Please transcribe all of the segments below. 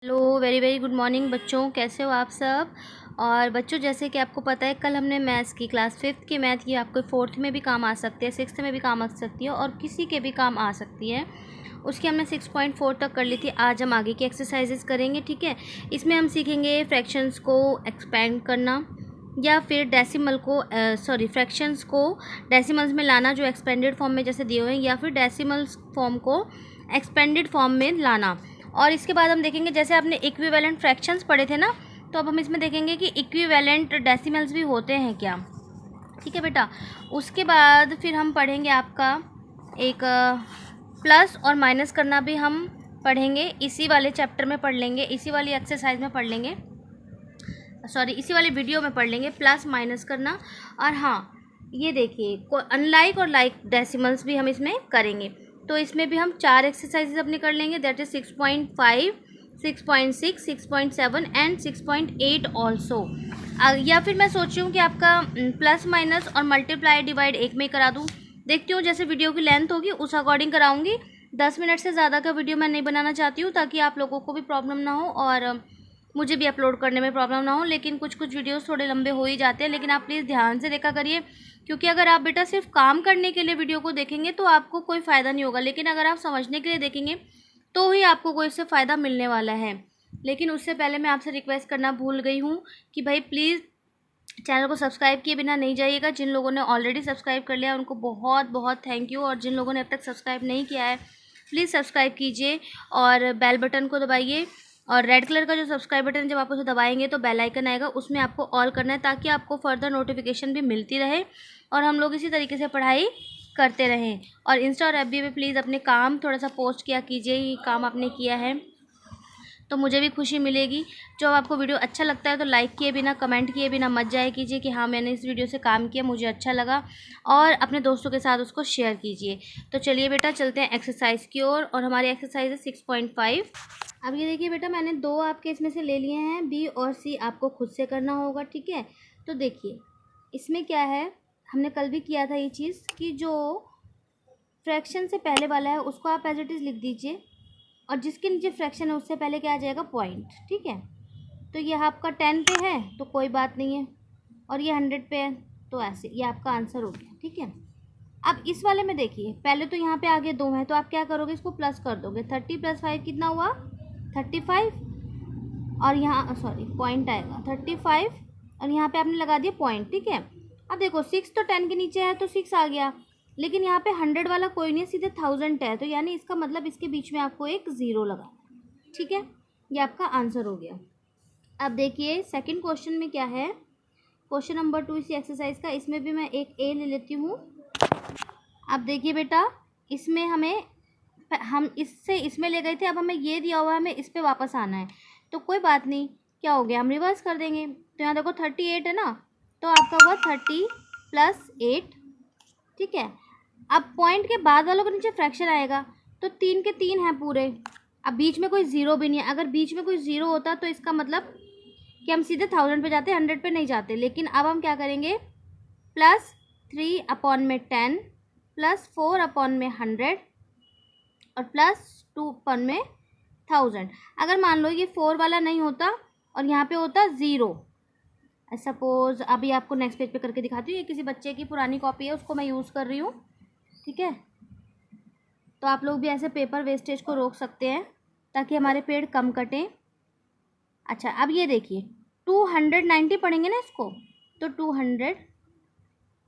Hello very very good morning बच्चों, कैसे हो आप सब। और बच्चों, जैसे कि आपको पता है, कल हमने मैथ्स की क्लास 5th की मैथ की, आपको 4th में भी काम आ सकती है, 6th में भी काम आ सकती है और किसी के भी काम आ सकती है। उसकी हमने 6.4 तक कर ली थी। आज हम आगे की एक्सरसाइजेस करेंगे, ठीक है। इसमें हम सीखेंगे फ्रैक्शंस को एक्सपेंड करना या फिर डेसिमल को फ्रैक्शंस को डेसिमल्स में लाना जो एक्सपेंडेड फॉर्म में जैसे दिए हुए हैं, या फिर डेसिमल्स फॉर्म को एक्सपेंडेड फॉर्म में लाना। और इसके बाद हम देखेंगे, जैसे आपने इक्विवेलेंट फ्रैक्शंस पढ़े थे ना, तो अब हम इसमें देखेंगे कि इक्विवेलेंट डेसिमल्स भी होते हैं क्या, ठीक है बेटा। उसके बाद फिर हम पढ़ेंगे आपका एक प्लस और माइनस करना भी हम पढ़ेंगे, इसी वाले चैप्टर में पढ़ लेंगे, इसी वाली एक्सरसाइज में पढ़ लेंगे, इसी वाले वीडियो में पढ़ लेंगे प्लस माइनस करना। और हाँ, ये देखिए अनलाइक और लाइक डेसिमल्स भी हम इसमें करेंगे। तो इसमें भी हम 4 एक्सरसाइजेज अपने कर लेंगे, दैट इज 6.5, 6.6, 6.7 एंड 6.8 ऑल्सो। या फिर मैं सोच रही हूँ कि आपका प्लस माइनस और मल्टीप्लाई डिवाइड एक में ही करा दूँ। देखती हूँ जैसे वीडियो की लेंथ होगी उस अकॉर्डिंग कराऊंगी। 10 मिनट से ज़्यादा का वीडियो मैं नहीं बनाना चाहती हूँ, ताकि आप लोगों को भी प्रॉब्लम ना हो और मुझे भी अपलोड करने में प्रॉब्लम ना हो। लेकिन कुछ कुछ वीडियोस थोड़े लंबे हो ही जाते हैं, लेकिन आप प्लीज़ ध्यान से देखा करिए, क्योंकि अगर आप बेटा सिर्फ काम करने के लिए वीडियो को देखेंगे तो आपको कोई फ़ायदा नहीं होगा, लेकिन अगर आप समझने के लिए देखेंगे तो ही आपको कोई इससे फ़ायदा मिलने वाला है। लेकिन उससे पहले मैं आपसे रिक्वेस्ट करना भूल गई हूँ कि भाई प्लीज़ चैनल को सब्सक्राइब किए बिना नहीं जाइएगा। जिन लोगों ने ऑलरेडी सब्सक्राइब कर लिया उनको बहुत बहुत थैंक यू, और जिन लोगों ने अब तक सब्सक्राइब नहीं किया है प्लीज़ सब्सक्राइब कीजिए और बेल बटन को दबाइए। और रेड कलर का जो सब्सक्राइब बटन, जब आप उसे दबाएंगे तो बेल आइकन आएगा, उसमें आपको ऑल करना है, ताकि आपको फर्दर नोटिफिकेशन भी मिलती रहे और हम लोग इसी तरीके से पढ़ाई करते रहें। और इंस्टा और एफबी पे प्लीज़ अपने काम थोड़ा सा पोस्ट किया कीजिए, ये काम आपने किया है तो मुझे भी खुशी मिलेगी। जो आपको वीडियो अच्छा लगता है तो लाइक किए बिना, कमेंट किए बिना मत जाए कीजिए कि हाँ मैंने इस वीडियो से काम किया, मुझे अच्छा लगा, और अपने दोस्तों के साथ उसको शेयर कीजिए। तो चलिए बेटा चलते हैं एक्सरसाइज की ओर, और हमारी एक्सरसाइज है 6.5। अब ये देखिए बेटा, मैंने 2 आपके इसमें से ले लिए हैं, बी और सी आपको खुद से करना होगा, ठीक है। तो देखिए इसमें क्या है, हमने कल भी किया था ये चीज़ कि जो फ्रैक्शन से पहले वाला है उसको आप एज इट इज़ लिख दीजिए, और जिसके नीचे फ्रैक्शन है उससे पहले क्या आ जाएगा, पॉइंट, ठीक है। तो ये आपका 10 पे है तो कोई बात नहीं है, और ये 100 पे है, तो ऐसे ये आपका आंसर हो गया, ठीक है। अब इस वाले में देखिए, पहले तो यहाँ पे आगे 2 हैं, तो आप क्या करोगे, इसको प्लस कर दोगे। 30 + 5 कितना हुआ, 35, और यहाँ पॉइंट आएगा 35, और यहाँ पे आपने लगा दिया पॉइंट, ठीक है। अब देखो 6 तो 10 के नीचे है तो 6 आ गया, लेकिन यहाँ पे 100 वाला कोई नहीं है, सीधे 1000 है, तो यानी इसका मतलब इसके बीच में आपको एक 0 लगाना है, ठीक है। ये आपका आंसर हो गया। अब देखिए सेकंड क्वेश्चन में क्या है, क्वेश्चन नंबर 2 इसी एक्सरसाइज का, इसमें भी मैं एक ए ले लेती हूँ। अब देखिए बेटा, इसमें हम इससे इसमें ले गए थे, अब हमें ये दिया हुआ है, हमें इस पर वापस आना है। तो कोई बात नहीं, क्या हो गया, हम रिवर्स कर देंगे। तो यहाँ देखो 38 है ना, तो आपका हुआ 30 + 8, ठीक है। अब पॉइंट के बाद वालों के नीचे फ्रैक्शन आएगा, तो 3 के 3 हैं पूरे। अब बीच में कोई 0 भी नहीं है, अगर बीच में कोई 0 होता तो इसका मतलब कि हम सीधे 1000 पे जाते, 100 पे नहीं जाते। लेकिन अब हम क्या करेंगे, +3/10 +4/100 और +2/1000। अगर मान लो ये 4 वाला नहीं होता और यहाँ पे होता 0, सपोज अभी आपको नेक्स्ट पेज पे करके दिखाती हूँ, ये किसी बच्चे की पुरानी कॉपी है, उसको मैं यूज़ कर रही हूँ, ठीक है। तो आप लोग भी ऐसे पेपर वेस्टेज को रोक सकते हैं ताकि हमारे पेड़ कम कटें। अच्छा, अब ये देखिए 290 पढ़ेंगे ना इसको, तो 200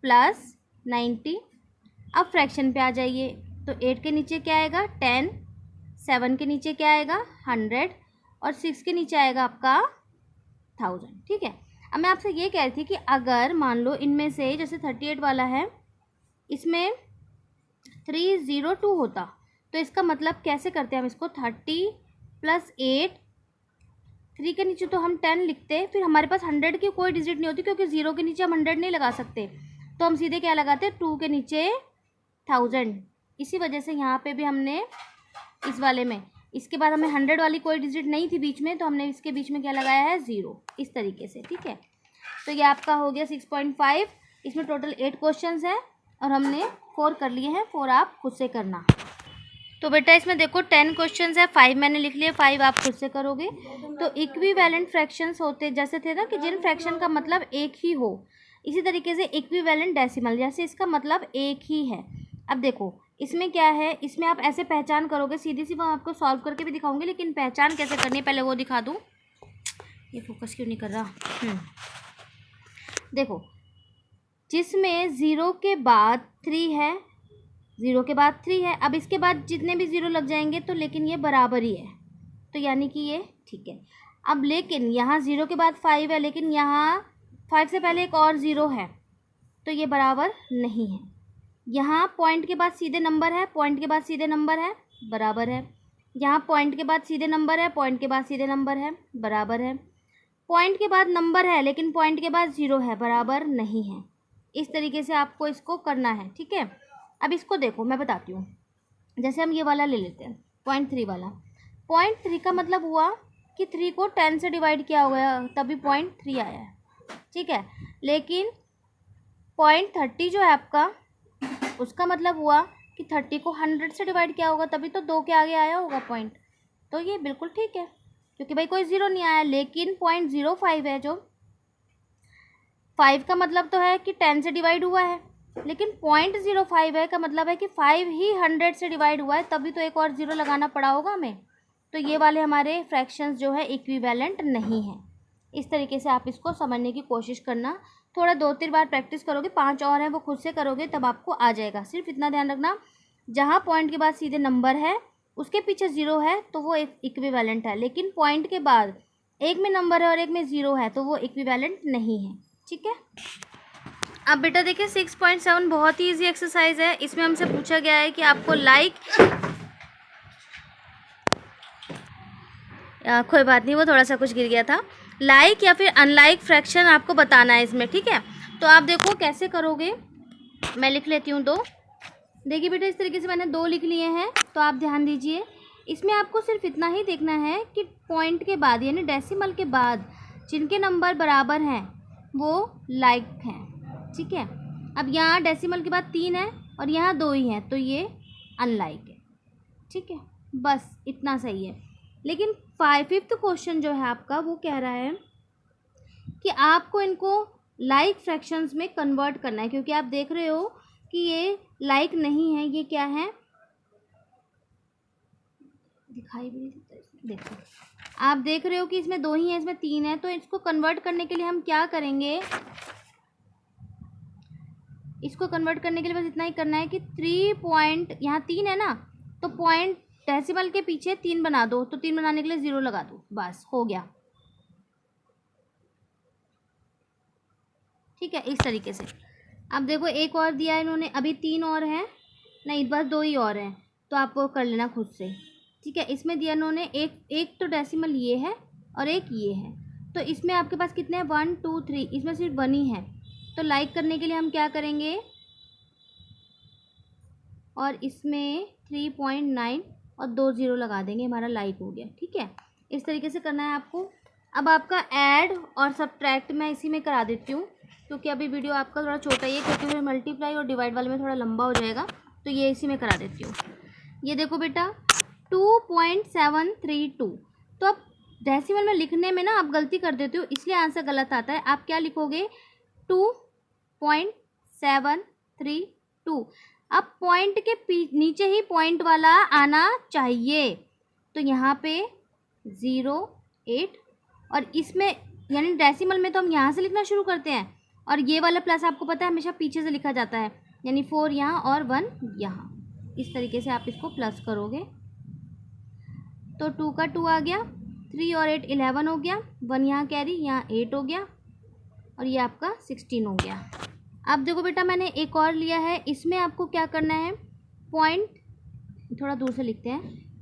+ 90। अब फ्रैक्शन पे आ जाइए, तो 8 के नीचे क्या आएगा, 10, 7 के नीचे क्या आएगा, 100, और 6 के नीचे आएगा आपका 1000, ठीक है। अब मैं आपसे ये कह रही थी कि अगर मान लो इनमें से जैसे 38 वाला है, इसमें 302 होता, तो इसका मतलब कैसे करते हैं हम इसको, 30 + 8, 3 के नीचे तो हम 10 लिखते, फिर हमारे पास 100 की कोई डिजिट नहीं होती, क्योंकि 0 के नीचे हम 100 नहीं लगा सकते, तो हम सीधे क्या लगाते, 2 के नीचे 1000। इसी वजह से यहाँ पे भी हमने इस वाले में, इसके बाद हमें 100 वाली कोई डिजिट नहीं थी बीच में, तो हमने इसके बीच में क्या लगाया है, 0, इस तरीके से, ठीक है। तो ये आपका हो गया 6.5। इसमें टोटल 8 क्वेश्चंस हैं और हमने 4 कर लिए हैं, 4 आप खुद से करना। तो बेटा इसमें देखो 10 क्वेश्चंस है, 5 मैंने लिख लिए, 5 आप खुद से करोगे। तो इक्विवेलेंट फ्रैक्शंस होते जैसे थे ना कि जिन फ्रैक्शन का मतलब एक ही हो, इसी तरीके से इक्विवेलेंट डेसिमल, जैसे इसका मतलब एक ही है। अब देखो इसमें क्या है, इसमें आप ऐसे पहचान करोगे, सीधी सी मैं आपको सॉल्व करके भी दिखाऊंगी, लेकिन पहचान कैसे करनी है पहले वो दिखा दूँ। ये फोकस क्यों नहीं कर रहा। देखो जिसमें 0 के बाद 3 है, 0 के बाद 3 है, अब इसके बाद जितने भी 0 लग जाएंगे तो लेकिन ये बराबर ही है, तो यानी कि ये ठीक है। अब लेकिन यहाँ 0 के बाद 5 है, लेकिन यहाँ 5 से पहले एक और 0 है, तो ये बराबर नहीं है। यहाँ पॉइंट के बाद सीधे नंबर है, पॉइंट के बाद सीधे नंबर है, बराबर है। यहाँ पॉइंट के बाद सीधे नंबर है, पॉइंट के बाद सीधे नंबर है, बराबर है। पॉइंट के बाद नंबर है लेकिन पॉइंट के बाद 0 है, बराबर नहीं है। इस तरीके से आपको इसको करना है, ठीक है। अब इसको देखो मैं बताती हूँ, जैसे हम ये वाला ले लेते हैं 0.3 वाला। 0.3 का मतलब हुआ कि 3 को 10 से डिवाइड किया हो गया तभी 0.3 आया है, ठीक है। लेकिन 0.30 जो है आपका, उसका मतलब हुआ कि 30 को 100 से डिवाइड किया होगा तभी तो 2 के आगे आया होगा पॉइंट, तो ये बिल्कुल ठीक है क्योंकि भाई कोई 0 नहीं आया। लेकिन 0.05 है, जो 5 का मतलब तो है कि 10 से डिवाइड हुआ है, लेकिन 0.05 है का मतलब है कि 5 ही 100 से डिवाइड हुआ है, तभी तो एक और 0 लगाना पड़ा होगा हमें। तो ये वाले हमारे फ्रैक्शंस जो है इक्विवेलेंट नहीं है। इस तरीके से आप इसको समझने की कोशिश करना, थोड़ा 2-3 बार प्रैक्टिस करोगे, 5 और हैं वो खुद से करोगे तब आपको आ जाएगा। सिर्फ इतना ध्यान रखना, जहाँ पॉइंट के बाद सीधे नंबर है उसके पीछे 0 है तो वो इक्विवेलेंट है, लेकिन पॉइंट के बाद एक में नंबर है और एक में 0 है तो वो इक्विवेलेंट नहीं है, ठीक है। अब बेटा देखिए 6.7 बहुत ही ईजी एक्सरसाइज है। इसमें हमसे पूछा गया है कि आपको कोई बात नहीं, वो थोड़ा सा कुछ गिर गया था, लाइक या फिर अनलाइक फ्रैक्शन आपको बताना है इसमें, ठीक है। तो आप देखो कैसे करोगे, मैं लिख लेती हूँ 2। देखिए बेटा इस तरीके से मैंने 2 लिख लिए हैं, तो आप ध्यान दीजिए। इसमें आपको सिर्फ इतना ही देखना है कि पॉइंट के बाद यानी डेसिमल के बाद जिनके नंबर बराबर हैं वो लाइक हैं, ठीक है। अब यहाँ डेसिमल के बाद 3 है और यहाँ 2 ही हैं तो ये अनलाइक है, ठीक है। बस इतना सही है। लेकिन 5th क्वेश्चन जो है आपका वो कह रहा है कि आपको इनको लाइक फ्रैक्शंस में कन्वर्ट करना है, क्योंकि आप देख रहे हो कि ये लाइक नहीं है, ये क्या है दिखाई भी नहीं देता इसमें, देखो आप देख रहे हो कि इसमें 2 ही है, इसमें 3 है। तो इसको कन्वर्ट करने के लिए हम क्या करेंगे, इसको कन्वर्ट करने के लिए बस इतना ही करना है कि 3 पॉइंट, यहाँ 3 है ना, तो पॉइंट डेसिमल के पीछे 3 बना दो, तो 3 बनाने के लिए 0 लगा दो, बस हो गया, ठीक है। इस तरीके से अब देखो एक और दिया है इन्होंने, अभी 3 और हैं, नहीं बस 2 ही और हैं, तो आप वो कर लेना खुद से, ठीक है। इसमें दिया इन्होंने एक तो डेसिमल ये है और एक ये है, तो इसमें आपके पास कितने हैं 1 2 3, इसमें सिर्फ 1 ही है। तो लाइक करने के लिए हम क्या करेंगे, और इसमें 3.9 और 2 0 लगा देंगे, हमारा लाइक हो गया, ठीक है। इस तरीके से करना है आपको। अब आपका ऐड और सब्ट्रैक्ट मैं इसी में करा देती हूँ, क्योंकि अभी वीडियो आपका थोड़ा छोटा ही है, क्योंकि फिर मल्टीप्लाई और डिवाइड वाले में थोड़ा लंबा हो जाएगा, तो ये इसी में करा देती हूँ। ये देखो बेटा 2.732, तो अब डेसिमल में लिखने में ना आप गलती कर देते हो, इसलिए आंसर गलत आता है। आप क्या लिखोगे 2.732। अब पॉइंट के नीचे ही पॉइंट वाला आना चाहिए, तो यहाँ पे 0 8, और इसमें यानी डेसिमल में तो हम यहाँ से लिखना शुरू करते हैं, और ये वाला प्लस आपको पता है हमेशा पीछे से लिखा जाता है, यानी 4 यहाँ और 1 यहाँ। इस तरीके से आप इसको प्लस करोगे तो 2 का 2 आ गया, 3 और 8 11 हो गया, 1 यहाँ कैरी, यहाँ 8 हो गया, और ये आपका 16 हो गया। अब देखो बेटा मैंने एक और लिया है, इसमें आपको क्या करना है, पॉइंट थोड़ा दूर से लिखते हैं,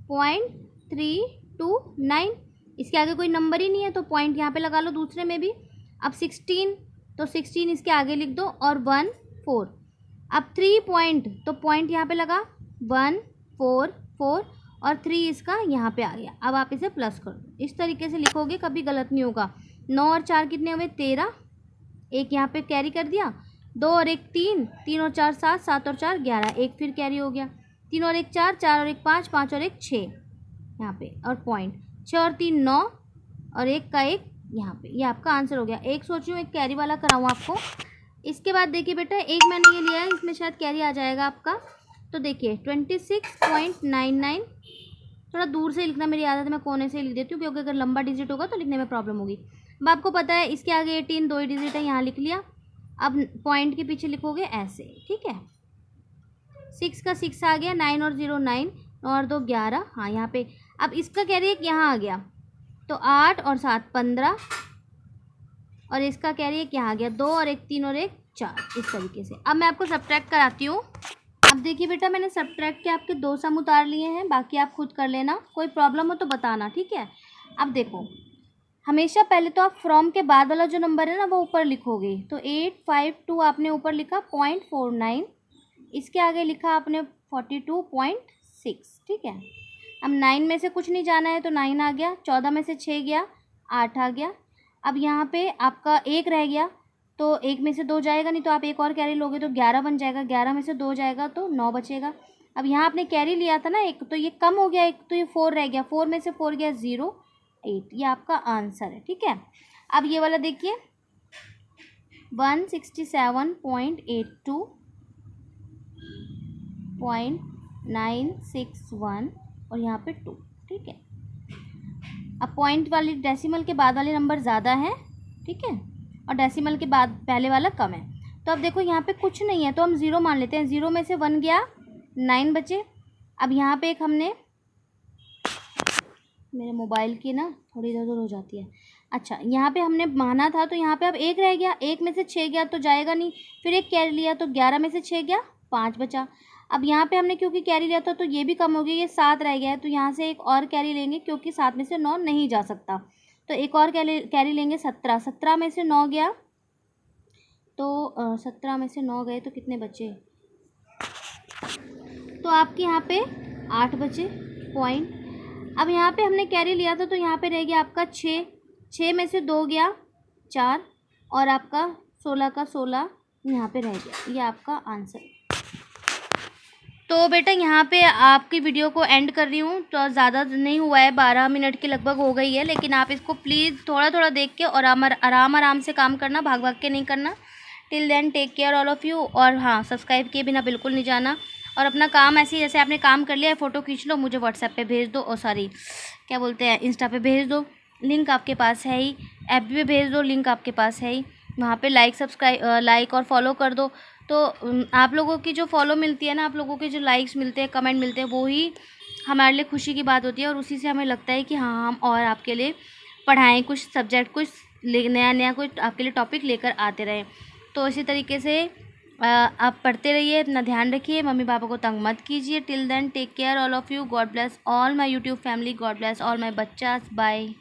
0.329, इसके आगे कोई नंबर ही नहीं है तो पॉइंट यहाँ पे लगा लो दूसरे में भी। अब 16 तो 16 इसके आगे लिख दो, और 1 4। अब 3 पॉइंट तो पॉइंट यहाँ पे लगा, 1 4 4, और 3 इसका यहाँ पे आ गया। अब आप इसे प्लस कर दो, इस तरीके से लिखोगे कभी गलत नहीं होगा। 9 और 4 कितने हुए 13, एक यहाँ पे कैरी कर दिया, 2 और 1 3, 3 और 4 7, 7 और 4 11, एक फिर कैरी हो गया। 3 और 1 4, 4 और 1 5, 5 और 1 6 यहाँ पे, और पॉइंट 6 और 3 9 और 1 का 1 यहाँ पे। ये आपका आंसर हो गया। एक सोच रही हूँ एक कैरी वाला कराऊँ आपको। इसके बाद देखिए बेटा, एक मैंने ये लिया है, इसमें शायद कैरी आ जाएगा आपका। तो देखिए 26.99, थोड़ा दूर से लिखना मेरी आदत है, मैं कोने से लिख देती हूँ क्योंकि अगर लंबा डिजिट होगा तो लिखने में प्रॉब्लम होगी। अब आपको पता है इसके आगे 18 दो ही डिजिट है, यहाँ लिख लिया। अब पॉइंट के पीछे लिखोगे ऐसे, ठीक है। 6 का 6 आ गया, 9 और 0 9 और 2 11, हाँ यहाँ पे। अब इसका कह रही है कि यहाँ आ गया, तो 8 और 7 15, और इसका कह रही है कि यहाँ आ गया 2 और 1 3 और 1 4, इस तरीके से। अब मैं आपको सब्ट्रैक्ट कराती हूँ। अब देखिए बेटा, मैंने सब्ट्रैक्ट के आपके 2 सम उतार लिए हैं, बाकी आप खुद कर लेना, कोई प्रॉब्लम हो तो बताना, ठीक है। अब देखो, हमेशा पहले तो आप फ्रॉम के बाद वाला जो नंबर है ना वो ऊपर लिखोगे। तो 852 आपने ऊपर लिखा 0.49, इसके आगे लिखा आपने 42.6, ठीक है। अब 9 में से कुछ नहीं जाना है तो 9 आ गया, 14 में से 6 गया, 8 आ गया। अब यहाँ पे आपका 1 रह गया, तो 1 में से 2 जाएगा नहीं, तो आप एक और कैरी लोगे तो 11 बन जाएगा, 11 में से 2 जाएगा तो 9 बचेगा। अब यहाँ आपने कैरी लिया था ना एक, तो ये कम हो गया एक, तो ये 4 रह गया, 4 में से 4 गया 0 8, ये आपका आंसर है, ठीक है। अब ये वाला देखिए 167.82.961 और यहाँ पे 2, ठीक है। अब पॉइंट वाली डेसिमल के बाद वाले नंबर ज़्यादा है, ठीक है, और डेसिमल के बाद पहले वाला कम है। तो अब देखो यहाँ पे कुछ नहीं है तो हम 0 मान लेते हैं। 0 में से 1 गया, 9 बचे। अब यहाँ पे एक हमने, मेरे मोबाइल की ना थोड़ी इधर उधर हो जाती है, अच्छा यहाँ पे हमने माना था, तो यहाँ पे अब 1 रह गया, 1 में से 6 गया तो जाएगा नहीं, फिर एक कैरी लिया तो 11 में से 6 गया 5 बचा। अब यहाँ पे हमने क्योंकि कैरी लिया था तो ये भी कम हो गया, ये 7 रह गया है, तो यहाँ से एक और कैरी लेंगे क्योंकि 7 में से 9 नहीं जा सकता, तो एक और कैरी लेंगे 17। 17 में से 9 गया, तो 17 में से 9 गए तो कितने बचे, तो आपके यहाँ पे 8 बचे पॉइंट। अब यहाँ पे हमने कैरी लिया था तो यहाँ पे रह गया आपका 6, 6 में से 2 गया 4, और आपका 16 का 16 यहाँ पे रह गया, ये आपका आंसर। तो बेटा यहाँ पे आपकी वीडियो को एंड कर रही हूँ, तो ज़्यादा नहीं हुआ है, 12 मिनट के लगभग हो गई है, लेकिन आप इसको प्लीज़ थोड़ा थोड़ा देख के और आराम से काम करना, भाग भाग के नहीं करना। Till then take care all of you, और हाँ सब्सक्राइब किए बिना बिल्कुल नहीं जाना, और अपना काम ऐसे ही जैसे आपने काम कर लिया है फ़ोटो खींच लो, मुझे व्हाट्सएप पे भेज दो, और सॉरी क्या बोलते हैं, इंस्टा पे भेज दो, लिंक आपके पास है ही, एफ पे भेज दो, लिंक आपके पास है ही, वहाँ पे लाइक और फॉलो कर दो। तो आप लोगों की जो फॉलो मिलती है ना, आप लोगों के जो लाइक्स मिलते हैं, कमेंट मिलते हैं, वो ही हमारे लिए खुशी की बात होती है, और उसी से हमें लगता है कि हाँ हम और आपके लिए पढ़ाएँ, कुछ सब्जेक्ट, कुछ नया कुछ आपके लिए टॉपिक लेकर आते रहें। तो इसी तरीके से आप पढ़ते रहिए, अपना ध्यान रखिए, मम्मी पापा को तंग मत कीजिए। Till then take care all of you, God bless all my YouTube family, God bless all my बच्चास, बाय।